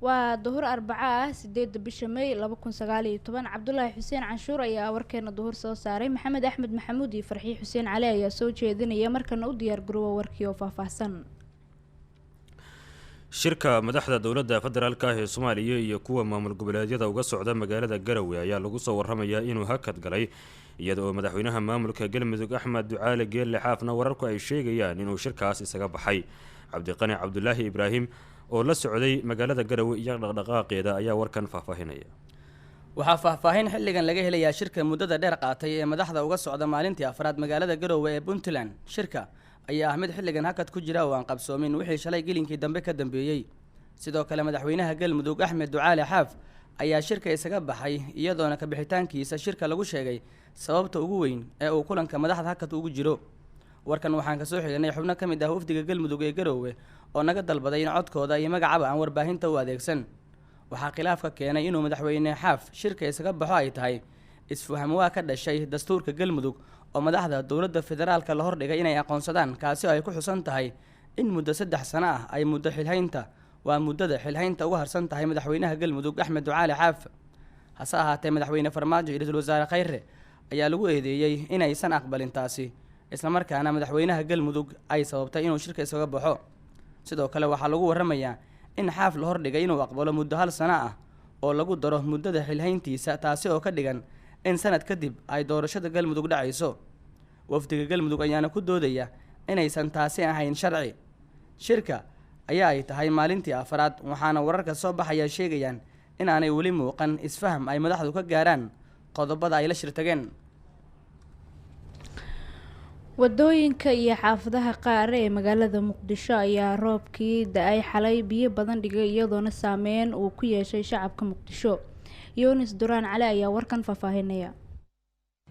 waa duhur Arbacaa 8 bisha May 2019 Cabdullaahi Xuseen Canshuur ayaa warkeena duhur soo saaray Maxamed Axmed Maxamuud iyo Farxii Xuseen Cali ayaa soo jeedinaya markana u diyaar garoow warkii oo faahfaahsan shirka madaxda dawladda federaalka ee Soomaaliya iyo kuwa maamul goboleedyada uga socda magaalada Garowe ayaa lagu soo warramayaa inuu hakad galay iyadoo madaxweynaha maamulka Galmudug Axmed Ducaale Geelle Xaafna wararku ay sheegayaan inuu shirkaas isaga baxay Cabdiqani Cabdullaahi Ibraahim oo la socday magaalada Garowe iyo dhaqdhaqaaqeeda ayaa warkan faahfaahinaya waxaa faahfaahin xilligan laga helayaa shirka muddada dheer qaatay ee madaxda uga socda maalintii afraad magaalada Garowe ee Puntland shirka ayaa ahmed xilligan hakad ku jira oo aan qabsoomin wixii shalay gelinkii dambe ka dambeeyay sidoo kale madaxweynaha Galmudug Axmed Ducaale Xaaf ayaa shirka isaga baxay iyadoona ka bixitaankiisa shirka lagu sheegay sababta ugu weyn ee uu kulanka madaxda hakad ugu jiro warkan waxaan ka soo xignay xubno ka mid ah wafdiga Galmudug ee Garowe oo naga dalbaday in codkooda iyo magacaba aan warbaahinta u adeegsan waxaa khilaafka keenay inuu madaxweyne Xaaf shirka isaga baxo ay tahay isfaham waa ka dhashay dastuurka Galmudug oo madaxda dawladda federaalka la hordhigay inay aqoonsadaan kaasi oo ay ku xusan tahay in muddo 3 sano ah ay muddo xilhaynta waa muddada xilhaynta uga harsan tahay madaxweynaha Galmudug Axmed Ducaale Xaaf hase ahaatee madaxweyne Farmaajo iyo ra'iisul wasaare Khayre ayaa lagu eedeeyay inaysan aqbalin taasi isla markaana madaxweynaha Galmudug ay sababtay inuu shirka isaga baxo sidoo kale waxaa lagu warramayaa in Xaaf la hordhigay inuu aqbalo muddo 1 sano ah oo lagu daro muddada xilhayntiisa taasi oo ka dhigan in sanad kadib ay doorashada Galmudug dhacayso wafdiga Galmudug ayaana ku doodaya inaysan taasi ahayn sharci shirka ayaa ay tahay maalintii afraad waxaana wararka soo baxaya sheegayaan in aanay wali muuqan isfaham ay madaxdu ka gaaraan qodobada ay la shirtageen wadooyinka iyo xaafadaha qaar ee magaalada Muqdisho ayaa roobkii da'ay xalay biyo badan dhigay iyadoona saameyn uu ku yeeshay shacabka Muqdisho Yoonis Duraan Cali ayaa warkan faahfaahinaya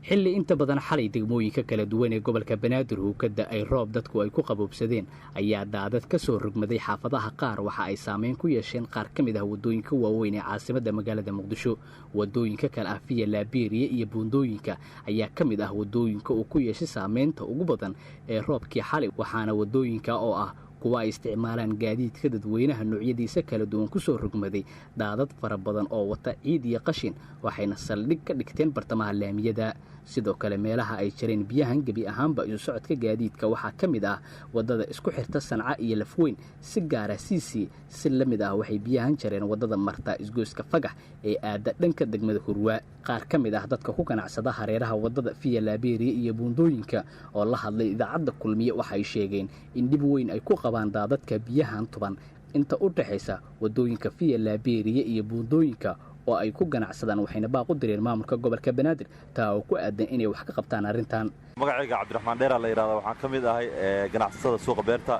xilli inta badan xalay degmooyinka kala duwan ee gobolka Banaadir uu ka da'ay roob dadku ay ku qaboobsadeen ayaa daadad ka soo rogmaday xaafadaha qaar waxa ay saameyn ku yeesheen qaar ka mid ah wadooyinka waaweyn ee caasimadda magaalada Muqdisho wadooyinka kala ah Via Liberia iyo buundooyinka ayaa ka mid ah wadooyinka uu ku yeeshay saameynta ugu badan ee roobkii xalay waxaana wadooyinka oo ah kuwa ay isticmaalaan gaadiidka dadweynaha noocyadiisa kala duwan ku soo rogmaday daadad fara badan oo wata ciid iyo qashin waxayna saldhig ka dhigteen bartamaha laamiyada sidoo kale meelaha ay jireen biyahan gabi ahaanba isu socodka gaadiidka waxaa ka mid ah wadada isku xirta Sanca iyo Lafweyn si gaara Siisi si la mid ah waxay biyahan jireen wadada marta isgoyska Fagax ee aada dhanka degmada Hurwa qaar ka mid ah dadka ku ganacsada hareeraha wadada Via Liberia iyo buundooyinka oo la hadlay idaacadda Kulmiye waxay sheegeen in dib weyn ay ku qabaan daadadka biyahan tuban inta u dhaxaysa wadooyinka Via Liberia iyo buundooyinka oo ay ku ganacsadaan waxayna baaq u direen maamulka gobolka Banaadir taa oo ku aadan inay wax ka qabtaan arrintan magacayga Cabdiraxmaan Dheer la yiraahdo waxaan ka mid ahay ganacsatada suuqa beerta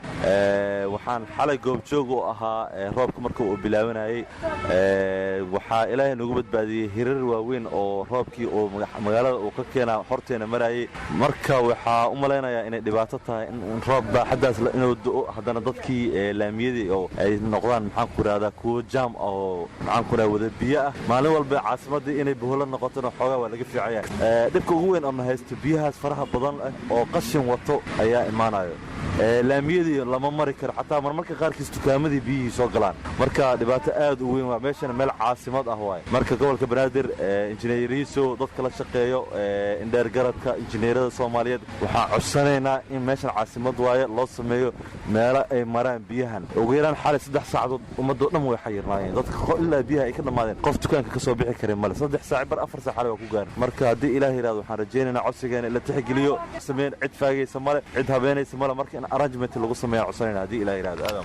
waxaan xalay goob joog u ahaa roobka markii uu bilaabanayay waxa Ilaahay nagu badbaadiyay hirar waaweyn oo roobkii oo magaalada uu ka keenay horteena marayay marka waxa u maleynayaa inay dhibaato tahay in roob baaxadaas inuu doo hadana dadkii laamiyadii oo ay noqdaan maxaan ku raada kuwa jam oo maxaan ku raada wada biyo ah maalin walba caasimadii inay boholo noqoto xoogaa waa laga fiicaya dhibka ugu weyn oo haysto biyahaas faraha badan oo qashin wato ayaa imaanayo laamiyadii lama mari karo xataa marmarka qaarkiis dukaamadii biyihii soo galaan marka dhibaato aad u weyn waa meeshan meel caasimad ah waay marka gobolka Banaadir injineeriyiso dadka la shaqeeyo indheer garadka injineerada Soomaaliyeed waxaan codsanaynaa in meeshan caasimad waaye loo sameeyo meel ay maraan biyahan ugu yaraan xalay 3 saacadood ummadoo dhan way xayirnaayeen dadka ilaa biyaha ay ka dhamaadeen qof dukaanka ka soo bixi karin male 3 saac bar 4 saac waa ku gaar marka hadii Ilaahay yiraahdo waxaan rajaynaynaa codsigeena la tixgeliyo sameyn cid faagaysa male cid habeenaysa male marka arrangement lagu sameeyo codsanayna hadii Ilaahay yiraahdo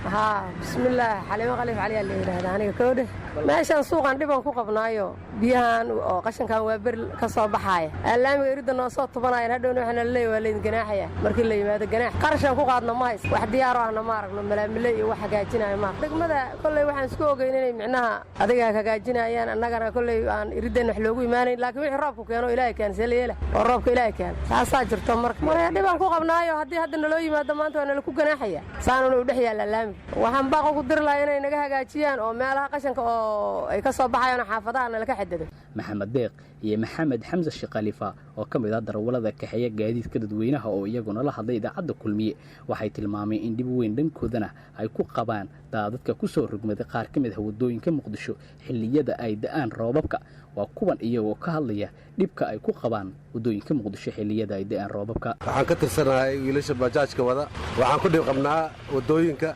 bismillaah xalimo qalif cali la yiraahdo aniga koode meeshan suuqan dhiban ku qabnaayo biyahan oo qashinkan waa ber ka soo baxaaya alaamiga irida noo soo tubanayna hadhow waxna leeyahay waa leen ganaaxaya markii la yimaado ganaax qarshan ku qaadna ma hays wax diyaar ah ma aragno malaamilay iyo wax hagaajinay ma degmada kulay waxaan isku ogeynay micnaha adiga hagaajinayaan annagana kulay aan iridan wax loogu iimaanay laakiin wixii roobku keeno Ilaahay keen saleela oo roobka Ilaahay keen saasa jirto marka dhiban ku qabnaayo hadii hadda naloo yimaado maanta waa nala ku ganaaxaya saanuna u dhaxyaal alaamiga waxaan baaqo ku dir lahayn inay naga hagaajiyaan oo meelaha qashinka oo ay ka soo baxayaan xaafadaha nala ka xidado maxamed deeq iyo maxamed xamse sheekh khalifa oo ka mid ah darawallada kaxeeya gaadiidka dadweynaha oo iyaguna la hadlay idaacadda kulmiye waxay tilmaameen in dhib weyn dhankoodana ay ku qabaan daadadka ku soo rogmaday qaar ka mid ah waddooyinka muqdisho xilliyada ay da'aan roobabka waa kuwan iyagoo ka hadlaya dhibka ay ku qabaan waddooyinka muqdisho xilliyada ay da'aan roobabka. waxaan ka tirsanahay wiilasha bajaajka wada waxaan ku dhib qabnaa waddooyinka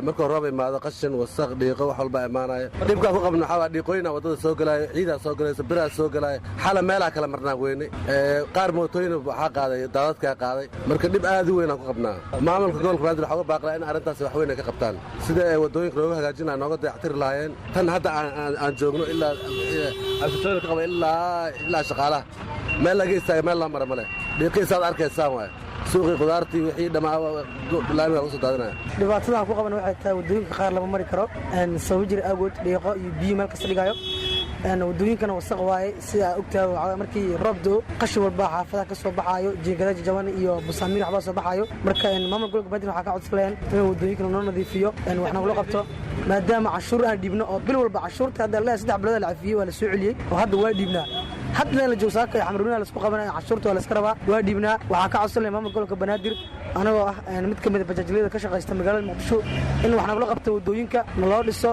markuu roob imaado qashin wasaq dhiiqo wax walba imaanayo dhibkaan ku qabna waxaa dhiiqooyina waddada soo galaayo ciidaa soo galayso biraa soo galaayo xala meelaha kala marnaa weyne qaar mootooyin waxaa qaaday daadadkaa qaaday marka dhib aad u weyn aan ku qabnaa maamulka gobolka banaadir waxaa uga baaqlaa in arrintaas wax weyn ay ka qabtaan sida ay waddooyinka nooga hagaajinaa nooga dayactiri lahaayeen tan hadda aan joogno ilaa afitooyin ka qaba ilaa shaqaalaha meel laga istaaga meel loo mara male dhiiqiisaad arkaysaan waay suuqii qudaartii wixii dhammaa laamiga lagu soo daadinaya dhibaatadaan ku qaban waxay tahay waddooyinka qaar lama mari karo sabab jira agood dhiiqo iyo biyo meel kasta dhigaayo waddooyinkana wasaq waaye sida ogtahay markii roob doo qashin walba xaafadaha ka soo baxaayo jiingada jajaban iyo busaamiir waxbaa soo baxaayo marka maamul gobolka banaadir waxaa ka codsan lahayn in waddooyinkana noo nadiifiyo wax nagula qabto maadaama cashuur aan dhiibno oo bil walba cashuurta hadda ilaa 3 bilood la cafiyey waa la soo celiyey oo hadda waa dhiibnaa hadda la joogsaaka xamruuna la isku qabanay cashuurta waa la iska rabaa waa dhiibnaa waxaa ka codsan lahayn maamul gobolka banaadir anagoo ah mid ka mid ah bajaajleyda ka shaqaysta magaalada muqdisho in wax nagula qabto waddooyinka loo dhiso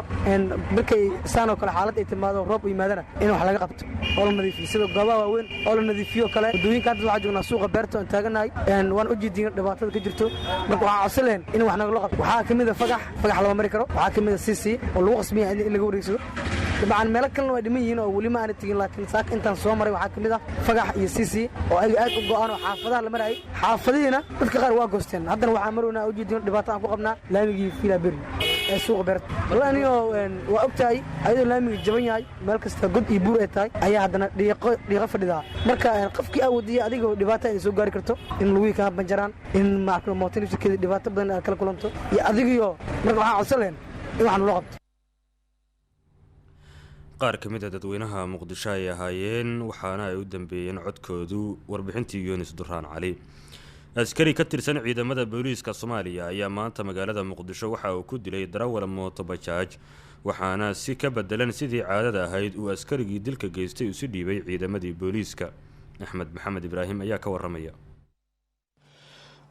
markay saan oo kale xaalad ay timaado roob yimaadana in wax laga qabto oo la nadiifiyo sida goobaha waaweyn oo la nadiifiyo kale waddooyinka hadda waxaa joognaa suuqa beerta aan taaganahay waan u jeedin dhibaatada ka jirto marka waxaa codsan lahayn in wax nagula qabto waxaa ka mid ah fagax lama mari karo waxaa ka mid ah cc oo lagu qasbiya in laga wareegsado dabcan meelo kalena waa dhiman yihiin oo weli ma aana tegin laakiin saaka intaan soo maray waxaa ka mid ah fagax iyo cc oo ay aad u go'aan oo xaafadaha la marayay xaafadihiina dadka qaar waa goosteen haddana waxaa marownaa u jeedin dhibaato aan ku qabnaa laamigii filaberri ee suuqa beerta walaaniyo waa ogtahay ayadoo laamigii jaban yahay meel kasta god iyo buur ay tahay ayaa haddana dhiiqo fadhidaa marka qofkii aa wadiyay adigoo dhibaato ay soo gaari karto in lugii kaa banjaraan in mootinifsikeeda dhibaato badan aad kala kulanto iyo adigiyo marka waxaan codsan lahayn in wax nula qabto. qaar ka mid a dadweynaha muqdisho ay ahaayeen waxaana ay u dambeeyeen codkoodu warbixintii yunis duraan cali. askari ka tirsan ciidamada booliiska soomaaliya ayaa maanta magaalada muqdisho waxa uu ku dilay darawal mooto bajaaj waxaana si ka bedelan sidii caadada ahayd uu askarigii dilka geystay isu dhiibay ciidamadii booliiska. axmed maxamed ibraahim ayaa ka waramaya.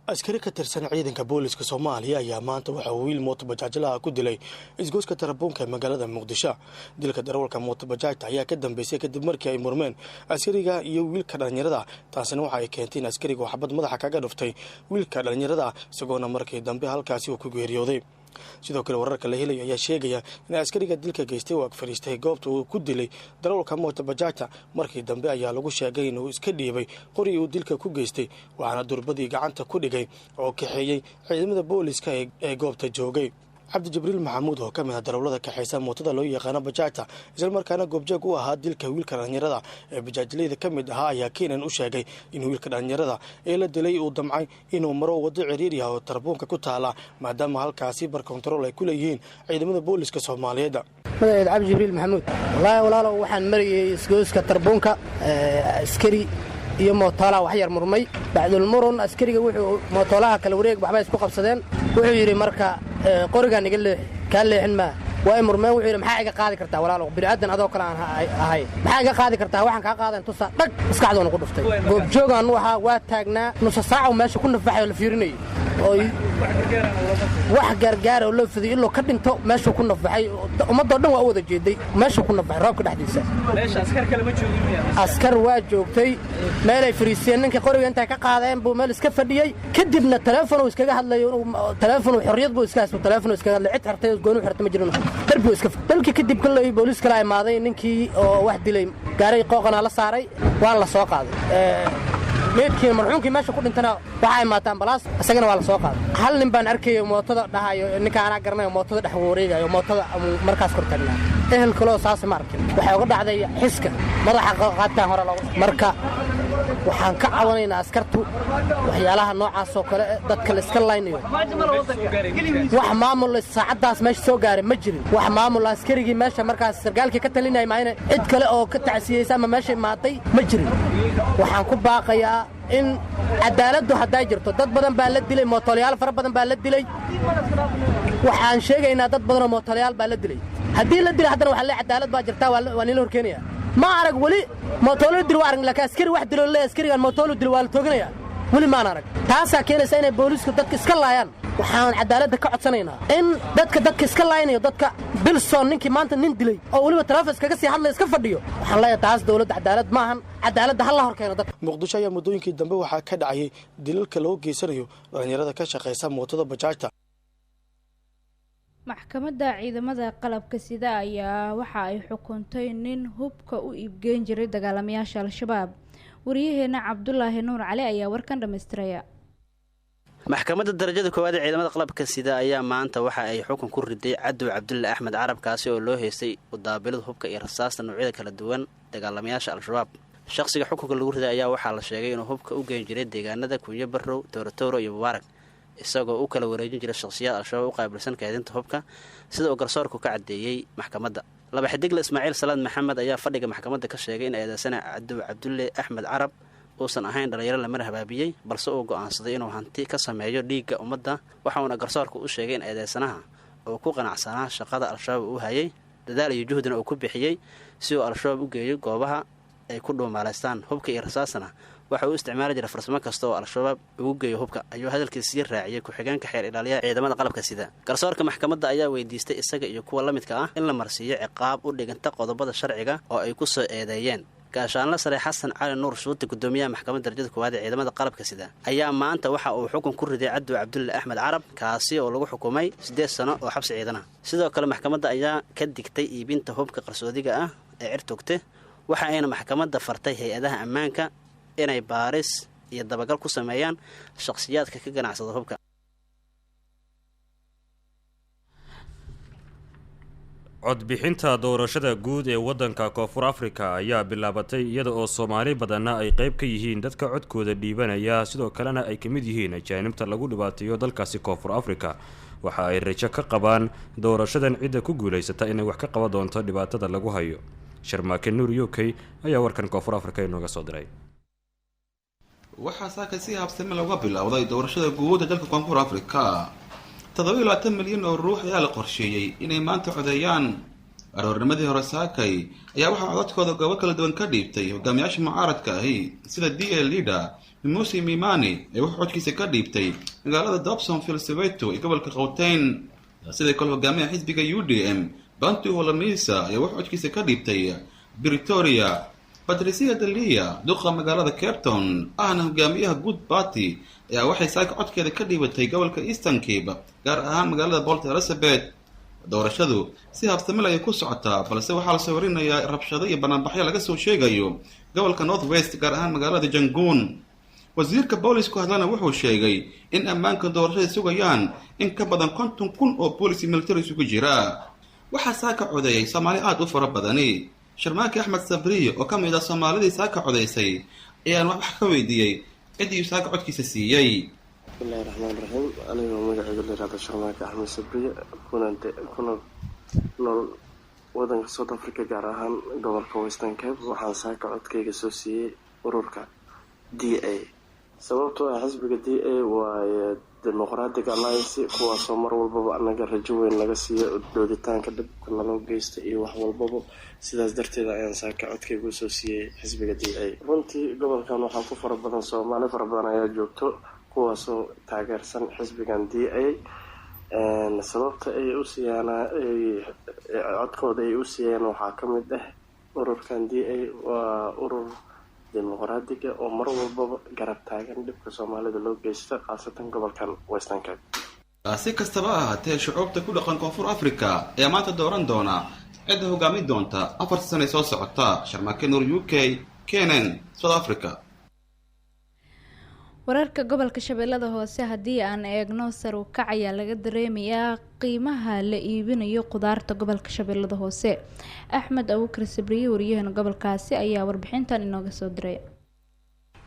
askari ka tirsan ciidanka booliska Soomaaliya ayaa maanta waxa uu wiil mooto bajaajlaha ku dilay isgoyska tarabuunka ee magaalada Muqdisho. dilka darawalka mooto bajaajta ayaa ka dambeysay kadib markii ay murmeen askariga iyo wiilka dhalinyarada taasina waxa ay keentay in askariga xabad madaxa kaga dhuftay wiilka dhalinyarada isagoona markii dambe halkaasi uu ku geeriyooday. sidoo kale wararka la helay ayaa sheegaya in askariga dilka geystay uu ag fariistay goobta uu ku dilay darawalka mooto bajaajta markii dambe ayaa lagu sheegay inuu iska dhiibay qori uu dilka ku geystay waxaana durbadii gacanta ku dhigay oo kaxeeyey ciidamada booliska ee goobta joogay. cabdi jibriil maxamuud oo ka mid ah darawlada kaxaysa mootada loo yaqaano bajaajta isla markaana goobjoog u ahaa dilka wiilka dhalinyarada ee bajaajleyda ka mid ahaa ayaa keenan u sheegay in wiilka dhalinyarada ee la dilay uu damcay inuu maro waddo ciriiri ah oo tarabuunka ku taala maadaama halkaasi bar kontarool ay ku leeyihiin ciidamada booliska Soomaaliyeed. magaceed cabdi jibriil maxamuud wallaahi walaalo waxaan marayay isgoyska tarabuunka askari iyo mootoolaha wax yar murmay bacdul murun askariga wuxuu mootoolaha kala wareeg waxba isku qabsadeen wuxuu yiri marka qorigan iga leex ka leexin ma way murmeen wuxuu yiri maxaa iga qaadi kartaa walaalo bini'aadan adoo kale aan ahay maxaa iga qaadi kartaa waxaan ka qaadan tusa dhag iskaacdoona ku dhuftay goob joogan waa taagnaa nus saac meesha ku nafaxay la fiirinay oo wax gargaar oo loo fiday ilaa ka dhinto meesha ku nafaxay ummadoo dhan waa wada jeeday meesha ku nafaxay roobka dhaxdiisa meesha askar kale ma joogin askar waa joogtay meel ay fariiseen ninka qoriga inta ka qaadeen buu meel iska fadhiyay kadibna telefoon uu iskaga hadlay telefoon xorriyad buu iska haysto telefoon iskaga hadlay cid hartay gooni xirtay ma jirin darbi iska dalkii kadib kale booliska la imaaday ninkii oo wax dilay gaaray qooqana la saaray waa la soo qaaday meedkii marxuumkii meesha ku dhintana waxa ay maataan balaas asagana waa la soo qaaday hal nin baan arkay mootada dhahayo ninka aan garanayo mootada dhex wareegayo mootada markaas kor taagnaa ehel kale oo saas ma arkin waxa uga dhacday xiska madaxa qaadtaan hore looga marka waxaan ka cawanaynaa askartu waxyaalaha noocaas oo kale dadka la iska laynayo wax maamul saacadaas meesha soo gaaray ma jirin wax maamul askarigii meesha markaas sargaalkii ka talinay maayna cid kale oo ka tacsiyeysa ama meesha imaaday ma jirin waxaan ku baaqayaa in cadaaladdu hadday jirto dad badan baa la dilay mootoolayaal fara badan baa la dilay waxaan sheegaynaa dad badan oo mootoolayaal baa la dilay haddii la dilay haddana waxa la cadaalad baa jirtaa waa nila horkeenaya ma arag weli mootoolo dil waa arag laakiin askari wax dilo le askarigan mootoolo dil waa la tooganaya weli maan arag taasaa keenaysa inay booliisku dadka iska laayaan waxaan cadaaladda ka codsanaynaa in dadka iska laaynayo dadka bilson ninkii maanta nin dilay oo weliba taraafis kaga sii hadlay iska fadhiyo waxaan leeyahay taas dowladda cadaalad maahan cadaaladda ha la hor keeno dadka muqdisho ayaa muddooyinkii dambe waxaa ka dhacayay dilalka loo geysanayo dhalinyarada ka shaqaysa mootada bajaajta maxkamadda ciidamada qalabka sida ayaa waxa ay xukuntay nin hubka u iibgeyn jiray dagaalamayaasha al-shabaab wariyaheena cabdulaahi nuur cali ayaa warkan dhammaystiraya maxkamadda darajada koowaad ee ciidamada qalabka sida ayaa maanta waxa ay xukun ku riday cadow cabdulle axmed carab kaasi oo loo heystay udaabilada hubka iyo rasaasta noocyada kala duwan dagaalamayaasha al-shabaab shaqsiga xukunka lagu riday ayaa waxaa la sheegay inuu hubka u geyn jiray deegaanada kunyo barrow tooratooro iyo mubaarak isagoo u kala wareejin jiray shakhsiyaad al-shabaab u qaabilsan kaedinta hubka sida uu garsoorku ka caddeeyey maxkamadda laba xidigle ismaaciil salaad maxamed ayaa fadhiga maxkamadda ka sheegay in eedeysana cadow cabdulle axmed carab uusan ahayn dhalinyaro lamana habaabiyey balse uu go'aansaday inuu hanti ka sameeyo dhiigga ummadda waxauna garsoorku u sheegay in eedeysanaha uu ku qanacsanaa shaqada al-shabaab uu hayay dadaal iyo juhdina uu ku bixiyey si uu al-shabaab u geeyo goobaha ay ku dhuumaalaystaan hubka iyo rasaasana waxa uu isticmaali jiray farsamo kasta oo al-shabaab ugu geeyo hubka ayuu hadalkiisii raaciyey ku-xigeenka xeer ilaaliyaha ciidamada qalabka sida garsoorka maxkamadda ayaa weydiistay isaga iyo kuwa la midka ah in la marsiiyo ciqaab u dhiganta qodobada sharciga oo ay ku soo eedeeyeen gaashaanla sare xasan cali nuur shuuti gudoomiyaha maxkamadda darajada koowaad ee ciidamada qalabka sida ayaa maanta waxa uu xukun ku riday cadow cabdulle axmed carab kaasi oo lagu xukumay 8 sano oo xabsi ciidana sidoo kale maxkamadda ayaa ka digtay iibinta hubka qarsoodiga ah ee cirtogte waxa ayna maxkamadda fartay hay-adaha ammaanka inay baaris iyo dabagal ku sameeyaan shakhsiyaadka ka ganacsada hubka codbixinta doorashada guud ee waddanka koonfur afrika ayaa bilaabatay iyada oo soomaali badanna ay qayb ka yihiin dadka codkooda dhiibanaya sidoo kalena ay ka mid yihiin ajaanibta lagu dhibaateeyo dalkaasi koonfur afrika waxa ay rajo ka qabaan doorashadan cidda ku guulaysata inay wax ka qaban doonto dhibaatada lagu hayo sharmaake nuur uk ayaa warkan koonfur afrika inooga soo diray waxaa saaka si habsame looga bilowday doorashada guud ee dalka koonfur afrika 27 milyan oo ruux ayaa la qorsheeyey inay maanta codeeyaan aroornimadii hore saakay ayaa waxaa codadkooda goobo kala duwan ka dhiibtay hogaamiyaasha mucaaradka ahi sida DA leader Musi Mimani ee wuxuu codkiisa ka dhiibtay magaalada Dobsonville Soweto ee gobolka Gauteng sidoo kale hogaamiyaha xisbiga UDM Bantu Holomisa ee wuxuu codkiisa ka dhiibtay Pretoria Patricia Delia duqa magaalada Cape Town ahna hogaamiyaha Good Party ayaa waxay saaka codkeeda ka dhiibatay gobolka Eastern Cape gaar ahaan magaalada Port Elizabeth doorashadu si habsame leh ay ku socotaa balse waxaa la soo warinayaa rabshado iyo banaanbaxyo laga soo sheegayo gobolka North West gaar ahaan magaalada Yangon wasiirka booliisku hadlana wuxuu sheegay in ammaanka doorashada sugayaan in ka badan 50,000 oo booliis military isugu jira waxaa saaka codeeyay Soomaali aad u fara badani Sharmaake Axmed Sabriye oo kamid ah Soomaalidii saaka codeysay ayaan wax ka weydiiyay cidii saaka codkiisa siiyay bismillaahir rahmaanir rahiim aniga magacayga la yiraahdo Sharmaake Axmed Sabriye kuna nool wadanka South Africa gaar ahaan gobolka Western Cape waxaan saaka codkayga soo siiyay ururka DA sababtoo ah xisbiga DA waa Democratic Alliance kuwaasoo mar walbaba anaga rajo weyn laga siiyo dooditaanka dhibka naloo geysta iyo wax walbaba sidaas darteed ayaan saaka codkayga soo siiyay xisbiga DA runtii gobolkan waxaa ku fara badan Soomaali fara badan ayaa joogto kuwaasoo taageersan xisbigan DA sababta ay u siiyaan codkooda ay u siiyeen waxaa ka mid ah ururkan DA waa urur dimuqraadiga oo mar walbaba garab taagan dhibka Soomaalida loo geysto khaasatan gobolkan Western Cape si kastaba ahaatee shucuubta ku dhaqan koonfur Afrika ayaa maanta dooran doona cidda hogaami doonta 4 sano soo socota Sharmaake Nuur UK Kenen South Africa wararka gobolka Shabeellada Hoose hadii aan eegno sar u kac ayaa laga dareemayaa qiimaha la iibinayo qudaarta gobolka Shabeellada Hoose Axmed Abuukar Sabriye wariyaha gobolkaasi ayaa warbixintan inooga soo diray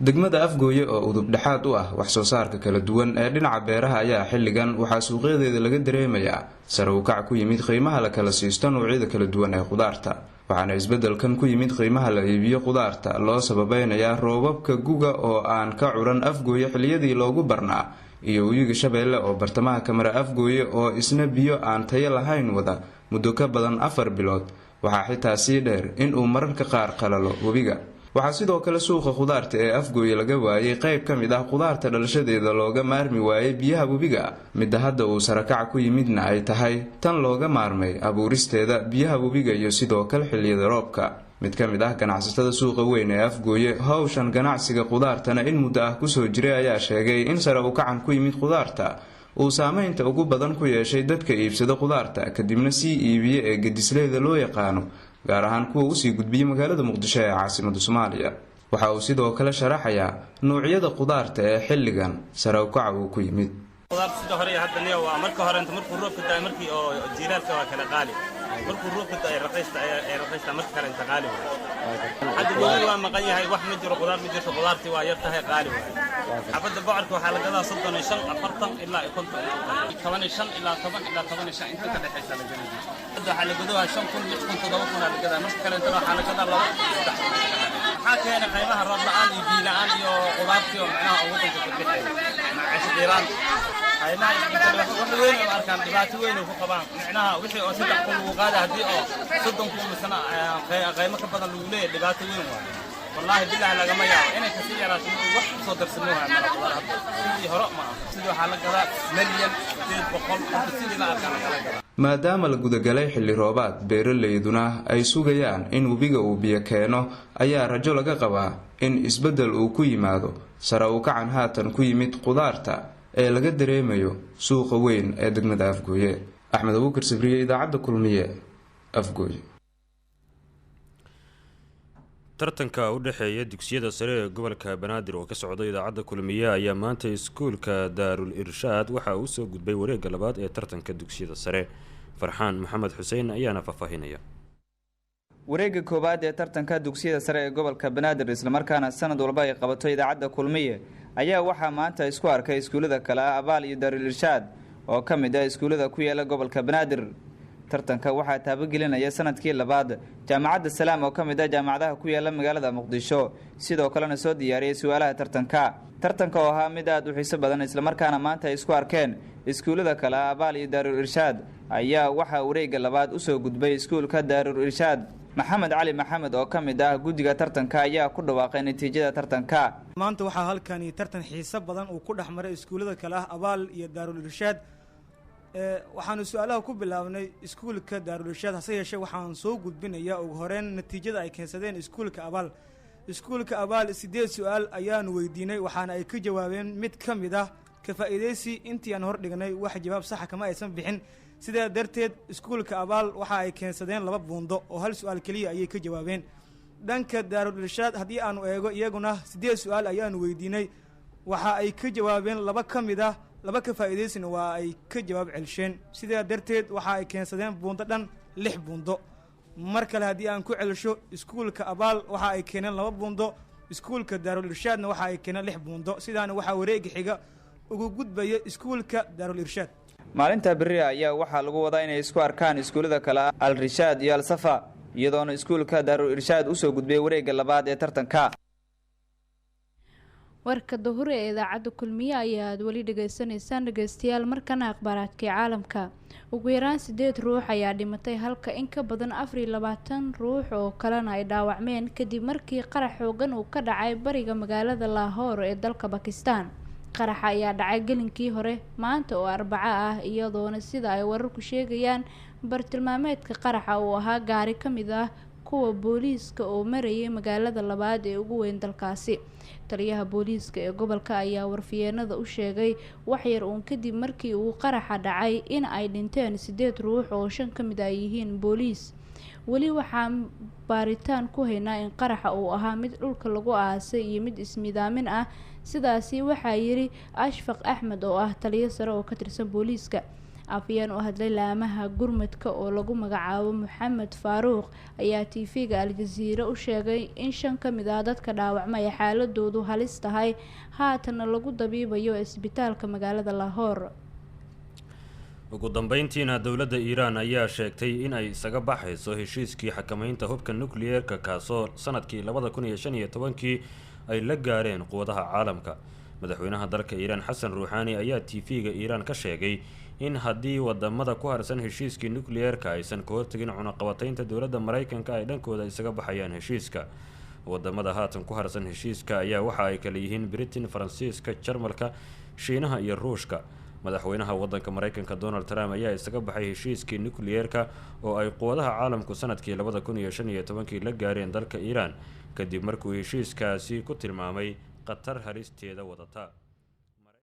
degmada Afgooye oo udub dhaxaad u ah wax soo saarka kala duwan ee dhinaca beeraha ayaa xilligan waxa suuqyadeeda laga dareemayaa sar u kac ku yimid qiimaha la kala siisto noocyada kala duwan ee qudaarta waxaana isbedelkan ku yimid qiimaha la iibiyo qudaarta loo sababaynayaa roobabka guga oo aan ka curan Afgooye xilliyadii loogu barnaa iyo webiga Shabeelle oo bartamaha kamara Afgooye oo isna biyo aan tayo lahayn wada muddo ka badan 4 bilood waxaa xitaa sii dheer in uu mararka qaar qalalo webiga. waxaa sidoo kale suuqa khudaarta ee Afgooye laga waayay qayb ka mid ah khudaarta dhalashadeeda looga maarmi waayay biyaha webiga. midda hadda uu sarakac ku yimidna ay tahay tan looga maarmay abuuristeeda biyaha webiga iyo sidoo kale xilliyada roobka. mid ka mid ah ganacsatada suuqa weyn ee Afgooye hawshan ganacsiga khudaartana in muddo ah kusoo jiray ayaa sheegay in sare u kacan ku yimid khudaarta uu saameynta ugu badan ku yeeshay dadka iibsada khudaarta kadibna sii iibiye ee gedisleeda loo yaqaano, gaar ahaan kuwa usii gudbiyay magaalada Muqdisho ee caasimadda Soomaaliya. waxa uu sidoo kale sharaxayaa noocyada khudaarta ee xilligan sare u kaca uu ku yimid. khudaarta sida hore hadda niyo waa marka hore inta markuu roobka daay markii oo jiilaalka waa kala qaali, markuu roobka daay raqiista marka kale inta qaali hadda wali waa maqan yahay wax ma jiro khudaar ma jirto, khudaartii waa yar tahay qaali xabadda bocorka waxaa la gadaa 35 40 ilaa 50 15 ilaa 10 ilaa 15 inta ka dhaxaysa la gadaa. hadda waxaa la gadaa 5 kun 6 kun 7 kun la gadaa, marka kale inta waxaa la gadaa 2 waxaa keena qiimaha roob la'aan iyo biyo la'aan iyo khudaartii oo macnaha waddanka ka bixay macaasho diiraan qiimaha wax weyn oo arkaan dhibaato weyn oo ku qabaan macnaha wixii oo 3 kun lagu qaada haddii oo 30 kun misna qiimo ka badan lagu leeyahay dhibaato weyn waaye. والله بالله لقى ما يعرف أنا كثير راس وقت صدر سموها من الخضار سيدي هراء ما سيدي وحلا قضاء مليون سيد بقول سيدي لا كان قضاء maadaama la gudagalay xilli roobaad beeraleyduna ay sugayaan in webiga uu biyo keeno ayaa rajo laga qabaa in isbeddel uu ku yimaado sare u kacan haatan ku yimid khudaarta ee laga dareemayo suuqa weyn ee degmada Afgooye. Axmed Abuukar Sabriye, idaacadda Kulmiye, Afgooye. tartanka u dhaxeeya dugsiyada sare ee gobolka Banaadir oo ka socda idaacadda Kulmiye ayaa maanta iskuulka Daarul Irshaad waxa uu soo gudbay wareegga labaad ee tartanka dugsiyada sare. Farxaan Maxamed Xuseen ayaana faahfaahinaya. wareegga koowaad ee tartanka dugsiyada sare ee gobolka Banaadir isla markaana sanad walba ay qabato idaacadda Kulmiye ayaa waxaa maanta isku arkay iskuulada kala Abaal iyo Daarul Irshaad oo ka mid ah iskuulada ku yaala gobolka Banaadir. tartanka waxaa taabagelinaya sanadkii labaad jaamacadda Salaam oo ka mid ah jaamacadaha ku yaala magaalada Muqdisho, sidoo kalena soo diyaariyay su'aalaha tartanka oo ahaa mid aad u xiiso badan isla markaana maanta ay isku arkeen iskuulada kale Abaal iyo Daarul Irshaad ayaa waxaa wareegga labaad u soo gudbay iskuulka Daarul Irshaad. Maxamed Cali Maxamed oo ka mid ah guddiga tartanka ayaa ku dhawaaqay natiijada tartanka. maanta waxaa halkan tartan xiiso badan uu ku dhaxmaray iskuulada kale Abaal iyo Daarul Irshaad. waxaanu su'aalaha ku bilaabnay iskuulka Daarul Irshaad, hase yeeshee waxaan soo gudbinayaa ugu horeen natiijada ay keensadeen iskuulka Abaal. iskuulka Abaal 8 su'aal ayaanu weydiinay waxaana ay ka jawaabeen mid ka mid ah ka faa'iideysi intii aan hor dhignay wax jawaab sax kama aysan bixin, sidaa darteed iskuulka Abaal waxa ay keensadeen 2 buundo oo hal su'aal kaliya ayay ka jawaabeen. dhanka Daarul Irshaad haddii aanu eego iyaguna 8 su'aal ayaanu weydiinay waxa ay ka jawaabeen 2 ka mid ah 2 ka faa'iideysina waa ay ka jawaab celsheen, sidaa darteed waxa ay keensadeen buundo dhan 6 buundo. mar kale haddii aan ku celsho iskuulka Abaal waxa ay keeneen 2 buundo, iskuulka Daarul Irshaadna waxa ay keeneen 6 buundo, sidaana waxa wareeg xiga ugu gudbaya iskuulka Daarul Irshaad. maalinta berri ayaa waxaa lagu wadaa inay isku arkaan iskuulada kale Al Rishaad iyo Al Safa, iyadoona iskuulka Daarul Irshaad u soo gudbay wareegga labaad ee tartanka. warka duhur ee idaacadda Kulmiye ayaad wali dhageysanaysaan dhageystayaal. markana akhbaaraadka caalamka. ugu yaraan 8 ruux ayaa dhimatay halka in ka badan 24 ruux oo kalena ay dhaawacmeen kadib markii qarax xoogan uu ka dhacay bariga magaalada Lahore ee dalka Pakistan. qaraxa ayaa dhacay gelinkii hore maanta oo Arbaco ah, iyadoona sida ay wararku sheegayaan bartilmaameedka qaraxa uu ahaa gaari ka mid ah kuwa booliiska oo marayay magaalada labaad ee ugu weyn dalkaasi. taliyaha booliiska ee gobolka ayaa warfiyeenada u sheegay wax yar uun kadib markii uu qaraxa dhacay in ay dhinteen 8 ruux oo 5 ka mid ah yihiin booliis. weli waxaan baaritaan ku haynaa in qaraxa uu ahaa mid dhulka lagu aasay iyo mid ismidaamin ah, sidaasi waxaa yiri Ashfaq Ahmed oo ah taliye sare oo ka tirsan booliiska. afyeen u hadlay laamaha gurmadka oo lagu magacaabo Maxamed Faaruq ayaa TV-ga Al Jazeera u sheegay in 5 ka mid ah dadka dhaawacmay xaaladoodu halis tahay, haatan lagu dabiibayo isbitaalka magaalada Lahore. ugu dambeyntiina dowladda Iiraan ayaa sheegtay in ay isaga baxayso heshiiskii xakamaynta hubka nukliyeerka kaasoo sanadkii 2015 ay la gaareen quwadaha caalamka. madaxweynaha dalka Iiraan Xasan Ruuxaani ayaa TV-ga Iiraan ka sheegay in haddii wadamada ku harsan heshiiskii nukliyeerka aysan ka hortegin cunaqabataynta dowladda maraykanka ay dhankooda isaga baxayaan heshiiska. wadamada haatan ku harsan heshiiska ayaa waxa ay kala yihiin Britain, Faransiiska, Jarmalka, Shiinaha iyo Ruushka. madaxweynaha wadanka maraykanka Donald Trump ayaa isaga baxay heshiiskii nukliyeerka oo ay quwadaha caalamku sanadkii 2015 la gaareen dalka Iiraan kadib markuu heshiiskaasi ku tilmaamay qatar halisteeda wadata.